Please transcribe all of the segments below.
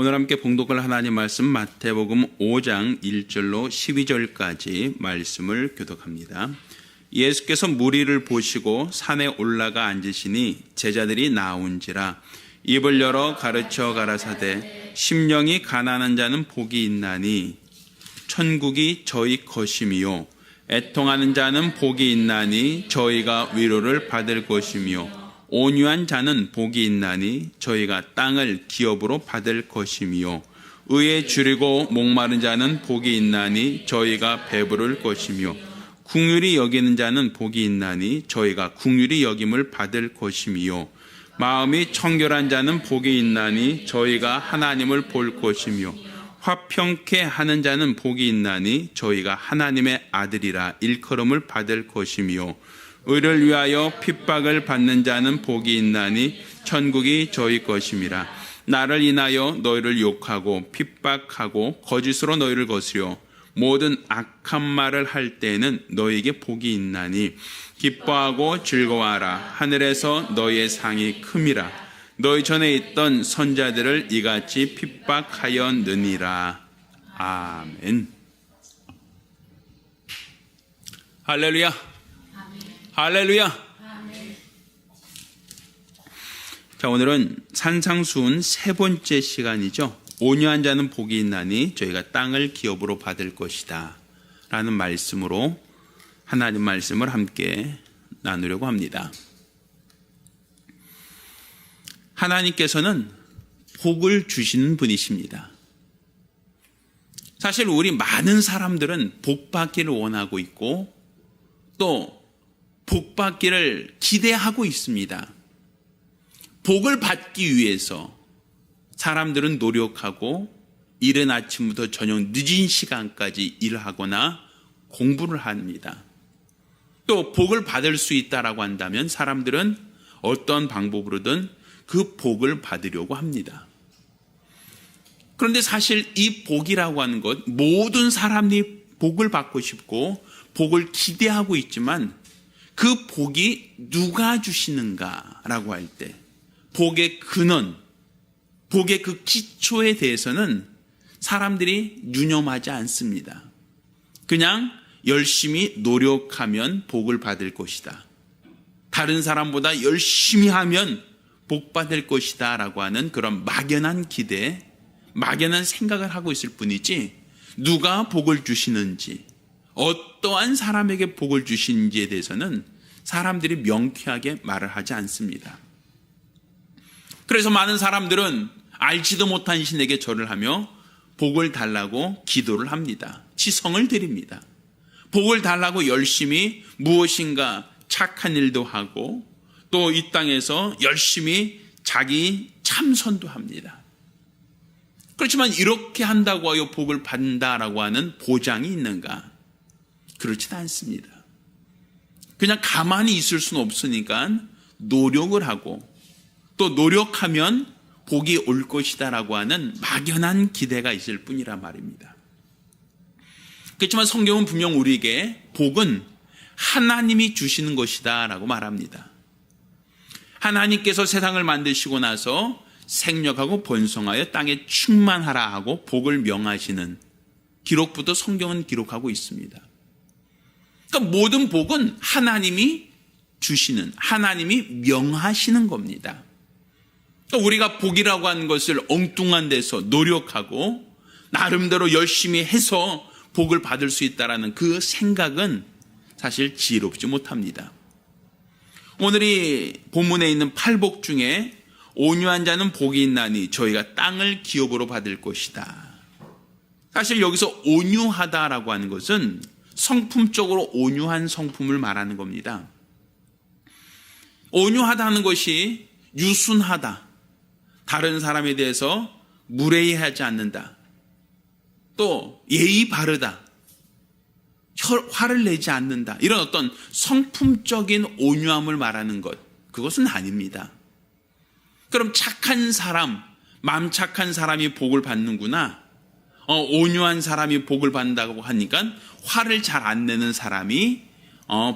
오늘 함께 봉독할 하나님 말씀 마태복음 5장 1절로 12절까지 말씀을 교독합니다. 예수께서 무리를 보시고 산에 올라가 앉으시니 제자들이 나온지라. 입을 열어 가르쳐 가라사대 심령이 가난한 자는 복이 있나니 천국이 저희 것이미요. 애통하는 자는 복이 있나니 저희가 위로를 받을 것이미요. 온유한 자는 복이 있나니 저희가 땅을 기업으로 받을 것이미요. 의에 줄이고 목마른 자는 복이 있나니 저희가 배부를 것이며 긍휼히 여기는 자는 복이 있나니 저희가 긍휼히 여김을 받을 것이며 마음이 청결한 자는 복이 있나니 저희가 하나님을 볼 것이며 화평케 하는 자는 복이 있나니 저희가 하나님의 아들이라 일컬음을 받을 것이며 의를 위하여 핍박을 받는 자는 복이 있나니 천국이 저희 것임이라. 나를 인하여 너희를 욕하고 핍박하고 거짓으로 너희를 거스려 모든 악한 말을 할 때에는 너희에게 복이 있나니 기뻐하고 즐거워하라. 하늘에서 너희의 상이 큼이라. 너희 전에 있던 선자들을 이같이 핍박하였느니라. 아멘. 할렐루야. 할렐루야. 자, 오늘은 산상수훈 세 번째 시간이죠. 온유한 자는 복이 있나니 저희가 땅을 기업으로 받을 것이다 라는 말씀으로 하나님 말씀을 함께 나누려고 합니다. 하나님께서는 복을 주시는 분이십니다. 사실 우리 많은 사람들은 복 받기를 원하고 있고 또 복 받기를 기대하고 있습니다. 복을 받기 위해서 사람들은 노력하고 이른 아침부터 저녁 늦은 시간까지 일하거나 공부를 합니다. 또 복을 받을 수 있다라고 한다면 사람들은 어떤 방법으로든 그 복을 받으려고 합니다. 그런데 사실 이 복이라고 하는 것, 모든 사람이 복을 받고 싶고 복을 기대하고 있지만 그 복이 누가 주시는가라고 할 때 복의 근원, 복의 그 기초에 대해서는 사람들이 유념하지 않습니다. 그냥 열심히 노력하면 복을 받을 것이다. 다른 사람보다 열심히 하면 복 받을 것이다 라고 하는 그런 막연한 기대, 막연한 생각을 하고 있을 뿐이지 누가 복을 주시는지 어떠한 사람에게 복을 주시는지에 대해서는 사람들이 명쾌하게 말을 하지 않습니다. 그래서 많은 사람들은 알지도 못한 신에게 절을 하며 복을 달라고 기도를 합니다. 치성을 드립니다. 복을 달라고 열심히 무엇인가 착한 일도 하고 또 이 땅에서 열심히 자기 참선도 합니다. 그렇지만 이렇게 한다고 하여 복을 받는다라고 하는 보장이 있는가? 그렇지는 않습니다. 그냥 가만히 있을 수는 없으니까 노력을 하고 또 노력하면 복이 올 것이다라고 하는 막연한 기대가 있을 뿐이라 말입니다. 그렇지만 성경은 분명 우리에게 복은 하나님이 주시는 것이다라고 말합니다. 하나님께서 세상을 만드시고 나서 생력하고 번성하여 땅에 충만하라 하고 복을 명하시는 기록부터 성경은 기록하고 있습니다. 그러니까 모든 복은 하나님이 주시는, 하나님이 명하시는 겁니다. 그러니까 우리가 복이라고 하는 것을 엉뚱한 데서 노력하고 나름대로 열심히 해서 복을 받을 수 있다는 그 생각은 사실 지혜롭지 못합니다. 오늘 이 본문에 있는 8복 중에 온유한 자는 복이 있나니 저희가 땅을 기업으로 받을 것이다. 사실 여기서 온유하다라고 하는 것은 성품적으로 온유한 성품을 말하는 겁니다. 온유하다는 것이 유순하다. 다른 사람에 대해서 무례해하지 않는다. 또 예의 바르다. 화를 내지 않는다. 이런 어떤 성품적인 온유함을 말하는 것. 그것은 아닙니다. 그럼 착한 사람, 마음 착한 사람이 복을 받는구나. 온유한 사람이 복을 받는다고 하니까 화를 잘 안 내는 사람이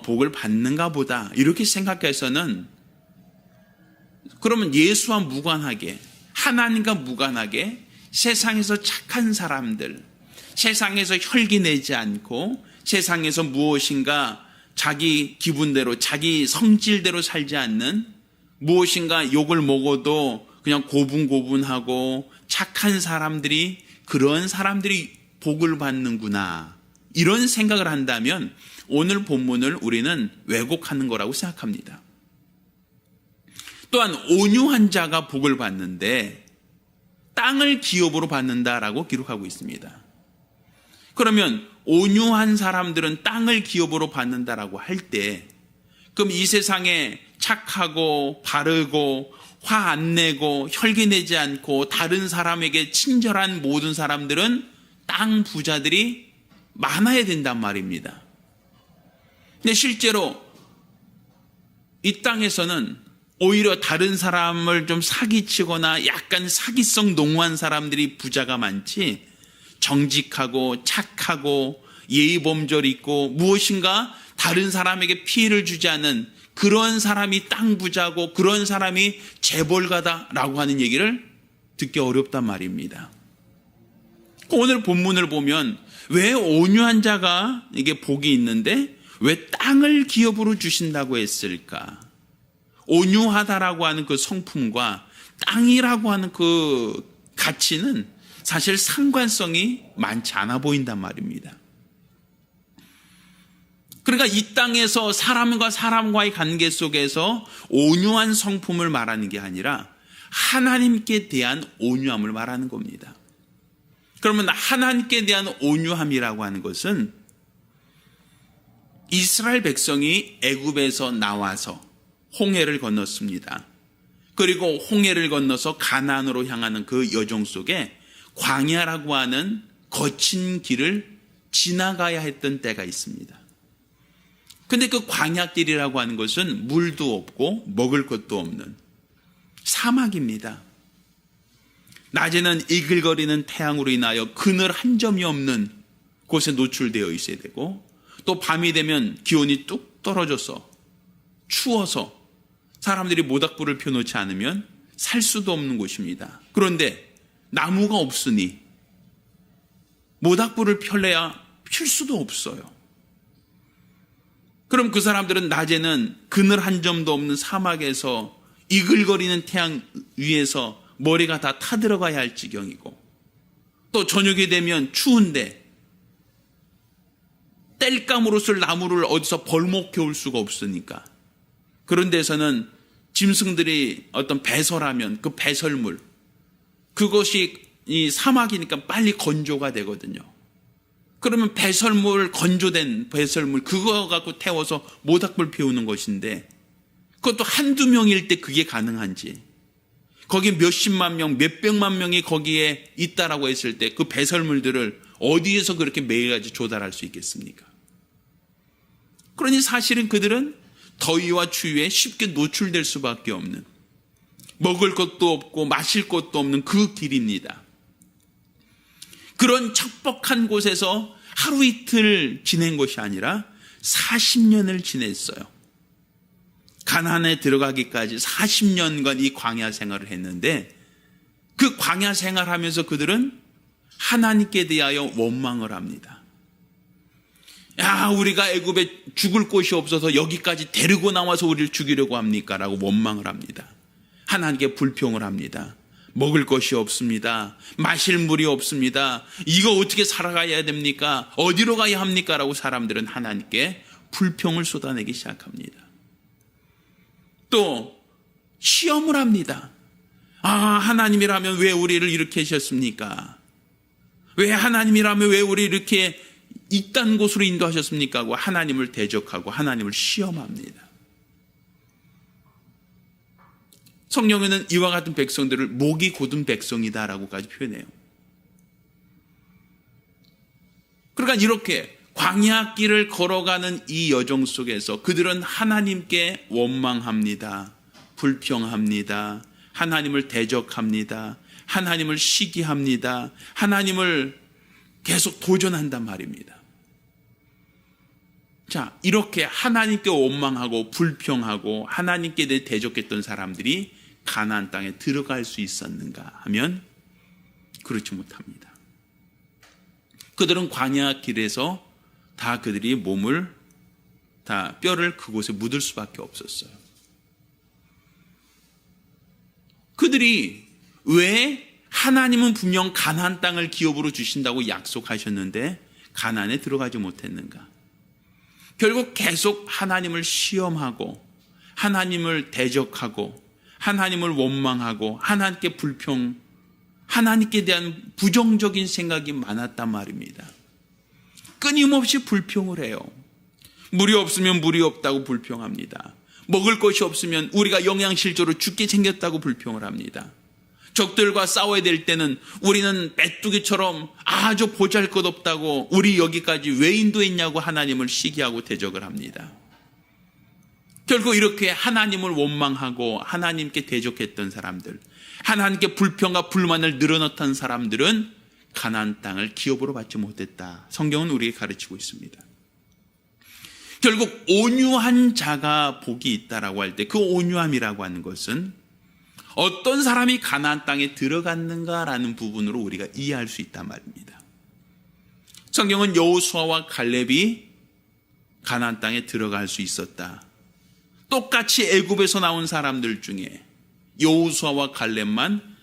복을 받는가 보다. 이렇게 생각해서는 그러면 예수와 무관하게 하나님과 무관하게 세상에서 착한 사람들, 세상에서 혈기 내지 않고 세상에서 무엇인가 자기 기분대로 자기 성질대로 살지 않는, 무엇인가 욕을 먹어도 그냥 고분고분하고 착한 사람들이, 그런 사람들이 복을 받는구나, 이런 생각을 한다면 오늘 본문을 우리는 왜곡하는 거라고 생각합니다. 또한 온유한 자가 복을 받는데 땅을 기업으로 받는다라고 기록하고 있습니다. 그러면 온유한 사람들은 땅을 기업으로 받는다라고 할 때, 그럼 이 세상에 착하고 바르고 화 안 내고 혈기 내지 않고 다른 사람에게 친절한 모든 사람들은 땅 부자들이 많아야 된단 말입니다. 근데 실제로 이 땅에서는 오히려 다른 사람을 좀 사기치거나 약간 사기성 농후한 사람들이 부자가 많지, 정직하고 착하고 예의범절 있고 무엇인가 다른 사람에게 피해를 주지 않는 그런 사람이 땅 부자고 그런 사람이 재벌가다라고 하는 얘기를 듣기 어렵단 말입니다. 오늘 본문을 보면 왜 온유한 자가 이게 복이 있는데 왜 땅을 기업으로 주신다고 했을까? 온유하다라고 하는 그 성품과 땅이라고 하는 그 가치는 사실 상관성이 많지 않아 보인단 말입니다. 그러니까 이 땅에서 사람과 사람과의 관계 속에서 온유한 성품을 말하는 게 아니라 하나님께 대한 온유함을 말하는 겁니다. 그러면 하나님께 대한 온유함이라고 하는 것은 이스라엘 백성이 애굽에서 나와서 홍해를 건넜습니다. 그리고 홍해를 건너서 가나안으로 향하는 그 여정 속에 광야라고 하는 거친 길을 지나가야 했던 때가 있습니다. 근데 그 광야길이라고 하는 것은 물도 없고 먹을 것도 없는 사막입니다. 낮에는 이글거리는 태양으로 인하여 그늘 한 점이 없는 곳에 노출되어 있어야 되고, 또 밤이 되면 기온이 뚝 떨어져서 추워서 사람들이 모닥불을 펴놓지 않으면 살 수도 없는 곳입니다. 그런데 나무가 없으니 모닥불을 펴려야 필 수도 없어요. 그럼 그 사람들은 낮에는 그늘 한 점도 없는 사막에서 이글거리는 태양 위에서 머리가 다 타들어가야 할 지경이고, 또 저녁이 되면 추운데 땔감으로 쓸 나무를 어디서 벌목해 올 수가 없으니까, 그런 데서는 짐승들이 어떤 배설하면 그 배설물, 그것이 이 사막이니까 빨리 건조가 되거든요. 그러면 배설물, 건조된 배설물 그거 갖고 태워서 모닥불 피우는 것인데, 그것도 한두 명일 때 그게 가능한지, 거기 몇십만 명, 몇백만 명이 거기에 있다라고 했을 때 그 배설물들을 어디에서 그렇게 매일같이 조달할 수 있겠습니까? 그러니 사실은 그들은 더위와 추위에 쉽게 노출될 수밖에 없는, 먹을 것도 없고 마실 것도 없는 그 길입니다. 그런 척박한 곳에서 하루 이틀 지낸 것이 아니라 40년을 지냈어요. 가나안에 들어가기까지 40년간 이 광야 생활을 했는데, 그 광야 생활하면서 그들은 하나님께 대하여 원망을 합니다. 야, 우리가 애굽에 죽을 곳이 없어서 여기까지 데리고 나와서 우리를 죽이려고 합니까? 라고 원망을 합니다. 하나님께 불평을 합니다. 먹을 것이 없습니다. 마실 물이 없습니다. 이거 어떻게 살아가야 됩니까? 어디로 가야 합니까? 라고 사람들은 하나님께 불평을 쏟아내기 시작합니다. 또 시험을 합니다. 아, 하나님이라면 왜 우리를 이렇게 하셨습니까? 왜 하나님이라면 왜 우리를 이렇게 이딴 곳으로 인도하셨습니까? 하고 하나님을 대적하고 하나님을 시험합니다. 성경에는 이와 같은 백성들을 목이 곧은 백성이다라고까지 표현해요. 그러니까 이렇게 광야길을 걸어가는 이 여정 속에서 그들은 하나님께 원망합니다. 불평합니다. 하나님을 대적합니다. 하나님을 시기합니다. 하나님을 계속 도전한단 말입니다. 자, 이렇게 하나님께 원망하고 불평하고 하나님께 대해 대적했던 사람들이 가나안 땅에 들어갈 수 있었는가 하면 그렇지 못합니다. 그들은 광야 길에서 다 그들이 몸을 다 뼈를 그곳에 묻을 수밖에 없었어요. 그들이 왜 하나님은 분명 가나안 땅을 기업으로 주신다고 약속하셨는데 가나안에 들어가지 못했는가? 결국 계속 하나님을 시험하고 하나님을 대적하고 하나님을 원망하고 하나님께 대한 부정적인 생각이 많았단 말입니다. 끊임없이 불평을 해요. 물이 없으면 물이 없다고 불평합니다. 먹을 것이 없으면 우리가 영양실조로 죽게 생겼다고 불평을 합니다. 적들과 싸워야 될 때는 우리는 메뚜기처럼 아주 보잘것없다고 우리 여기까지 왜 인도했냐고 하나님을 시기하고 대적을 합니다. 결국 이렇게 하나님을 원망하고 하나님께 대적했던 사람들, 하나님께 불평과 불만을 늘어놓던 사람들은 가나안 땅을 기업으로 받지 못했다. 성경은 우리에게 가르치고 있습니다. 결국 온유한 자가 복이 있다라고 할 때 그 온유함이라고 하는 것은 어떤 사람이 가나안 땅에 들어갔는가라는 부분으로 우리가 이해할 수 있단 말입니다. 성경은 여호수아와 갈렙이 가나안 땅에 들어갈 수 있었다. 똑같이 애굽에서 나온 사람들 중에 여호수아와 갈렙만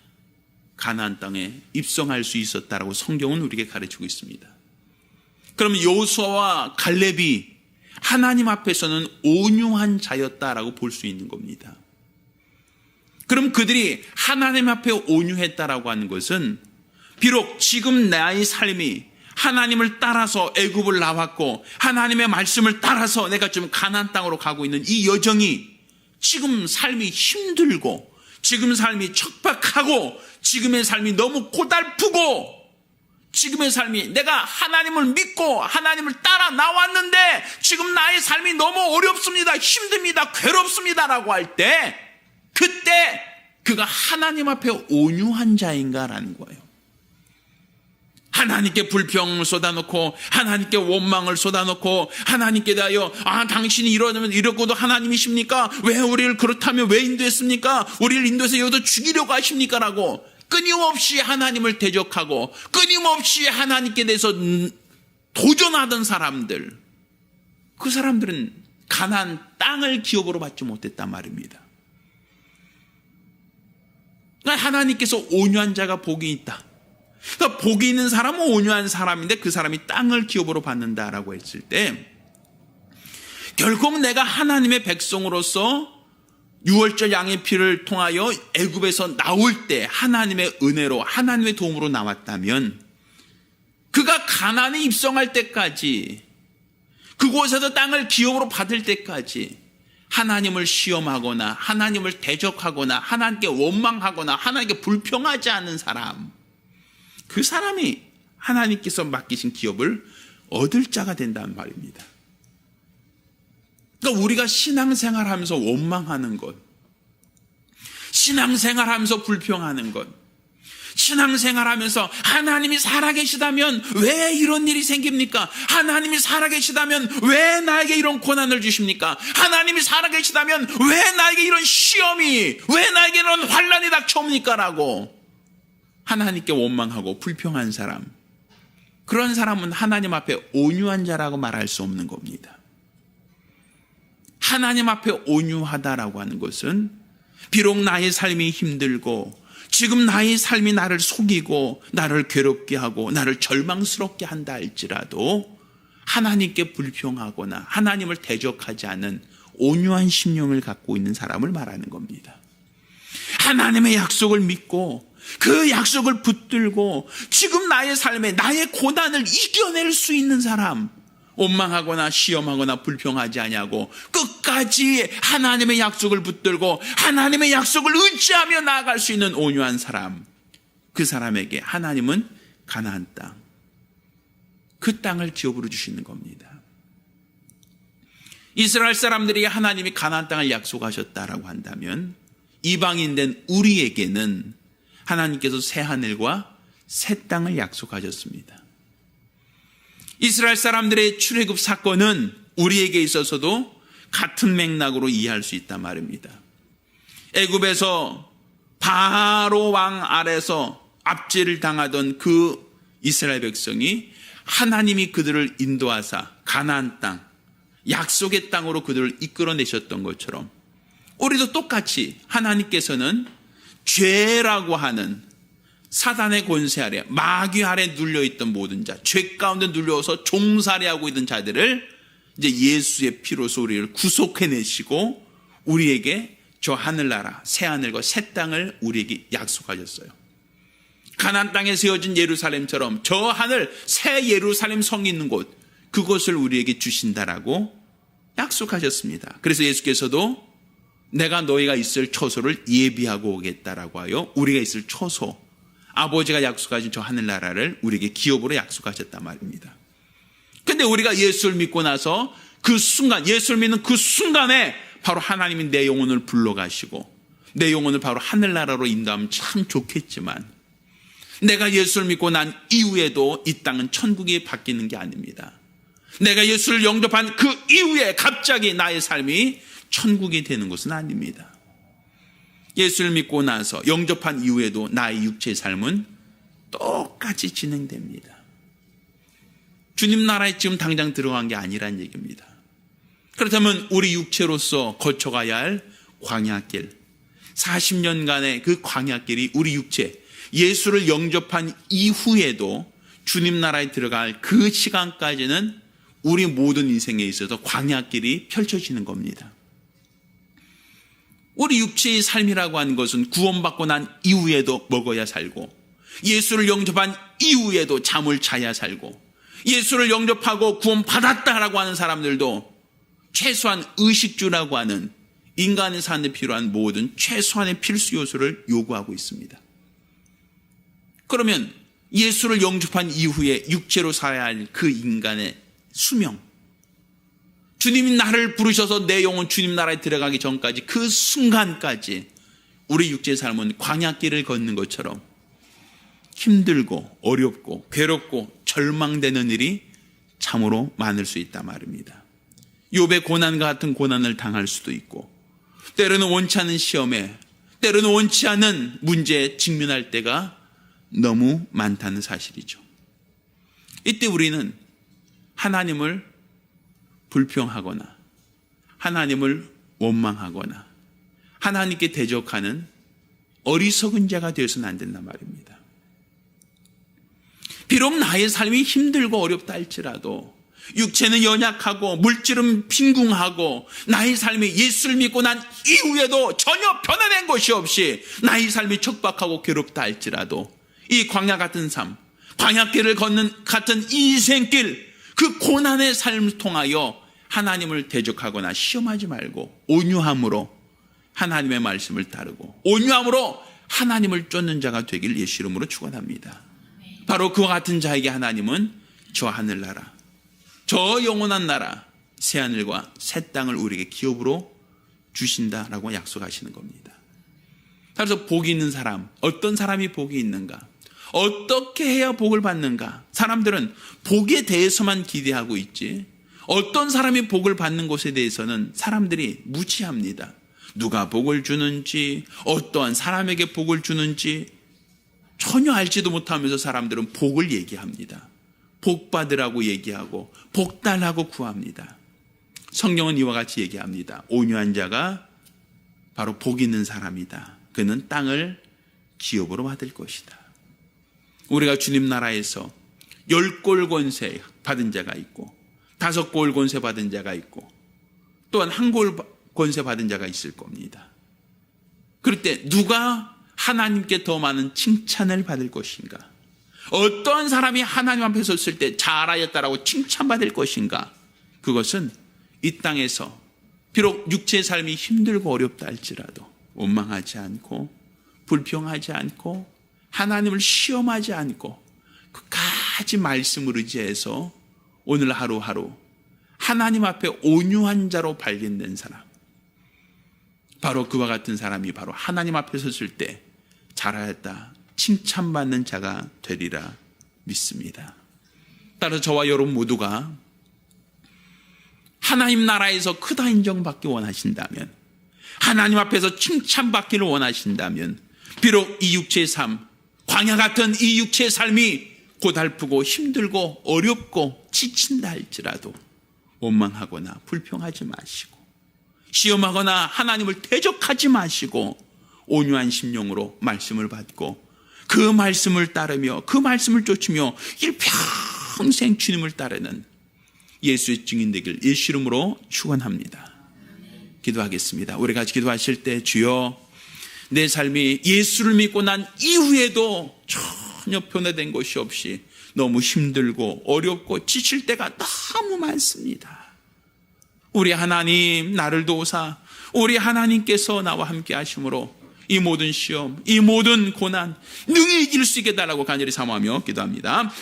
가나안 땅에 입성할 수 있었다라고 성경은 우리에게 가르치고 있습니다. 그럼 여호수아와 갈렙이 하나님 앞에서는 온유한 자였다라고 볼 수 있는 겁니다. 그럼 그들이 하나님 앞에 온유했다라고 하는 것은 비록 지금 나의 삶이 하나님을 따라서 애굽을 나왔고 하나님의 말씀을 따라서 내가 지금 가나안 땅으로 가고 있는 이 여정이 지금 삶이 힘들고 지금 삶이 척박하고 지금의 삶이 너무 고달프고 지금의 삶이 내가 하나님을 믿고 하나님을 따라 나왔는데 지금 나의 삶이 너무 어렵습니다. 힘듭니다. 괴롭습니다라고 할 때 그때 그가 하나님 앞에 온유한 자인가라는 거예요. 하나님께 불평을 쏟아놓고 하나님께 원망을 쏟아놓고 하나님께 대하여 당신이 이러면 이러고도 하나님이십니까? 왜 우리를 그렇다면 왜 인도했습니까? 우리를 인도해서 여기도 죽이려고 하십니까? 라고 끊임없이 하나님을 대적하고 끊임없이 하나님께 대해서 도전하던 사람들, 그 사람들은 가나안 땅을 기업으로 받지 못했단 말입니다. 그러니까 하나님께서 온유한 자가 복이 있다. 그러니까 복이 있는 사람은 온유한 사람인데 그 사람이 땅을 기업으로 받는다라고 했을 때 결국 내가 하나님의 백성으로서 유월절 양의 피를 통하여 애굽에서 나올 때 하나님의 은혜로 하나님의 도움으로 나왔다면 그가 가나안에 입성할 때까지 그곳에서 땅을 기업으로 받을 때까지 하나님을 시험하거나 하나님을 대적하거나 하나님께 원망하거나 하나님께 불평하지 않은 사람, 그 사람이 하나님께서 맡기신 기업을 얻을 자가 된다는 말입니다. 그러니까 우리가 신앙생활하면서 원망하는 것, 신앙생활하면서 불평하는 것, 신앙생활하면서 하나님이 살아계시다면 왜 이런 일이 생깁니까? 하나님이 살아계시다면 왜 나에게 이런 고난을 주십니까? 하나님이 살아계시다면 왜 나에게 이런 시험이, 왜 나에게 이런 환난이 닥쳐옵니까? 라고 하나님께 원망하고 불평한 사람, 그런 사람은 하나님 앞에 온유한 자라고 말할 수 없는 겁니다. 하나님 앞에 온유하다라고 하는 것은 비록 나의 삶이 힘들고 지금 나의 삶이 나를 속이고 나를 괴롭게 하고 나를 절망스럽게 한다 할지라도 하나님께 불평하거나 하나님을 대적하지 않은 온유한 심령을 갖고 있는 사람을 말하는 겁니다. 하나님의 약속을 믿고 그 약속을 붙들고 지금 나의 삶에 나의 고난을 이겨낼 수 있는 사람, 원망하거나 시험하거나 불평하지 아니하고 끝까지 하나님의 약속을 붙들고 하나님의 약속을 의지하며 나아갈 수 있는 온유한 사람, 그 사람에게 하나님은 가나안 땅, 그 땅을 기업으로 주시는 겁니다. 이스라엘 사람들이 하나님이 가나안 땅을 약속하셨다라고 한다면 이방인 된 우리에게는 하나님께서 새 하늘과 새 땅을 약속하셨습니다. 이스라엘 사람들의 출애굽 사건은 우리에게 있어서도 같은 맥락으로 이해할 수 있단 말입니다. 애굽에서 바로 왕 아래서 압제를 당하던 그 이스라엘 백성이 하나님이 그들을 인도하사 가나안 땅, 약속의 땅으로 그들을 이끌어내셨던 것처럼 우리도 똑같이 하나님께서는 죄라고 하는 사단의 권세 아래, 마귀 아래 눌려있던 모든 자, 죄 가운데 눌려서 종살이하고 있던 자들을 이제 예수의 피로서 우리를 구속해내시고 우리에게 저 하늘나라, 새하늘과 새 땅을 우리에게 약속하셨어요. 가나안 땅에 세워진 예루살렘처럼 저 하늘 새 예루살렘 성이 있는 곳, 그곳을 우리에게 주신다라고 약속하셨습니다. 그래서 예수께서도 내가 너희가 있을 처소를 예비하고 오겠다라고 하여 우리가 있을 처소, 아버지가 약속하신 저 하늘나라를 우리에게 기업으로 약속하셨단 말입니다. 근데 우리가 예수를 믿고 나서 그 순간, 예수를 믿는 그 순간에 바로 하나님이 내 영혼을 불러가시고 내 영혼을 바로 하늘나라로 인도하면 참 좋겠지만 내가 예수를 믿고 난 이후에도 이 땅은 천국이 바뀌는 게 아닙니다. 내가 예수를 영접한 그 이후에 갑자기 나의 삶이 천국이 되는 것은 아닙니다. 예수를 믿고 나서 영접한 이후에도 나의 육체의 삶은 똑같이 진행됩니다. 주님 나라에 지금 당장 들어간 게 아니란 얘기입니다. 그렇다면 우리 육체로서 거쳐가야 할 광야길, 40년간의 그 광야길이 우리 육체, 예수를 영접한 이후에도 주님 나라에 들어갈 그 시간까지는 우리 모든 인생에 있어서 광야길이 펼쳐지는 겁니다. 우리 육체의 삶이라고 하는 것은 구원받고 난 이후에도 먹어야 살고, 예수를 영접한 이후에도 잠을 자야 살고, 예수를 영접하고 구원받았다라고 하는 사람들도 최소한 의식주라고 하는 인간의 삶에 필요한 모든 최소한의 필수 요소를 요구하고 있습니다. 그러면 예수를 영접한 이후에 육체로 살아야 할 그 인간의 수명, 주님이 나를 부르셔서 내 영혼 주님 나라에 들어가기 전까지 그 순간까지 우리 육체의 삶은 광야길을 걷는 것처럼 힘들고 어렵고 괴롭고 절망되는 일이 참으로 많을 수 있단 말입니다. 욥의 고난과 같은 고난을 당할 수도 있고, 때로는 원치 않은 시험에, 때로는 원치 않은 문제에 직면할 때가 너무 많다는 사실이죠. 이때 우리는 하나님을 불평하거나 하나님을 원망하거나 하나님께 대적하는 어리석은 자가 되어서는 안 된단 말입니다. 비록 나의 삶이 힘들고 어렵다 할지라도, 육체는 연약하고 물질은 빈궁하고 나의 삶이 예수를 믿고 난 이후에도 전혀 변화된 것이 없이 나의 삶이 척박하고 괴롭다 할지라도 이 광야 같은 삶, 광야길을 걷는 같은 인생길, 그 고난의 삶을 통하여 하나님을 대적하거나 시험하지 말고 온유함으로 하나님의 말씀을 따르고 온유함으로 하나님을 쫓는 자가 되길 예수 이름으로 축원합니다. 바로 그와 같은 자에게 하나님은 저 하늘나라, 저 영원한 나라, 새하늘과 새 땅을 우리에게 기업으로 주신다라고 약속하시는 겁니다. 그래서 복이 있는 사람, 어떤 사람이 복이 있는가? 어떻게 해야 복을 받는가? 사람들은 복에 대해서만 기대하고 있지, 어떤 사람이 복을 받는 것에 대해서는 사람들이 무지합니다. 누가 복을 주는지, 어떠한 사람에게 복을 주는지 전혀 알지도 못하면서 사람들은 복을 얘기합니다. 복 받으라고 얘기하고 복 달라고 구합니다. 성경은 이와 같이 얘기합니다. 온유한 자가 바로 복 있는 사람이다. 그는 땅을 기업으로 받을 것이다. 우리가 주님 나라에서 10골 권세 받은 자가 있고 5골 권세 받은 자가 있고 또한 1골 권세 받은 자가 있을 겁니다. 그럴 때 누가 하나님께 더 많은 칭찬을 받을 것인가? 어떤 사람이 하나님 앞에 섰을 때 잘하였다라고 칭찬받을 것인가? 그것은 이 땅에서 비록 육체의 삶이 힘들고 어렵다 할지라도 원망하지 않고 불평하지 않고 하나님을 시험하지 않고 끝까지 말씀을 의지해서 오늘 하루하루 하나님 앞에 온유한 자로 발견된 사람, 바로 그와 같은 사람이 바로 하나님 앞에 섰을 때 잘하였다 칭찬받는 자가 되리라 믿습니다. 따라서 저와 여러분 모두가 하나님 나라에서 크다 인정받기 원하신다면, 하나님 앞에서 칭찬받기를 원하신다면, 비록 이 육체의 삶, 광야 같은 이 육체의 삶이 고달프고 힘들고 어렵고 지친다 할지라도 원망하거나 불평하지 마시고 시험하거나 하나님을 대적하지 마시고 온유한 심령으로 말씀을 받고 그 말씀을 따르며 그 말씀을 쫓으며 일평생 주님을 따르는 예수의 증인 되길 예수 이름으로 축원합니다. 기도하겠습니다. 우리 같이 기도하실 때 주여 내 삶이 예수를 믿고 난 이후에도 전혀 변화된 것이 없이 너무 힘들고 어렵고 지칠 때가 너무 많습니다. 우리 하나님 나를 도우사 우리 하나님께서 나와 함께 하심으로 이 모든 시험 이 모든 고난 능히 이길 수 있게 달라고 간절히 사모하며 기도합니다.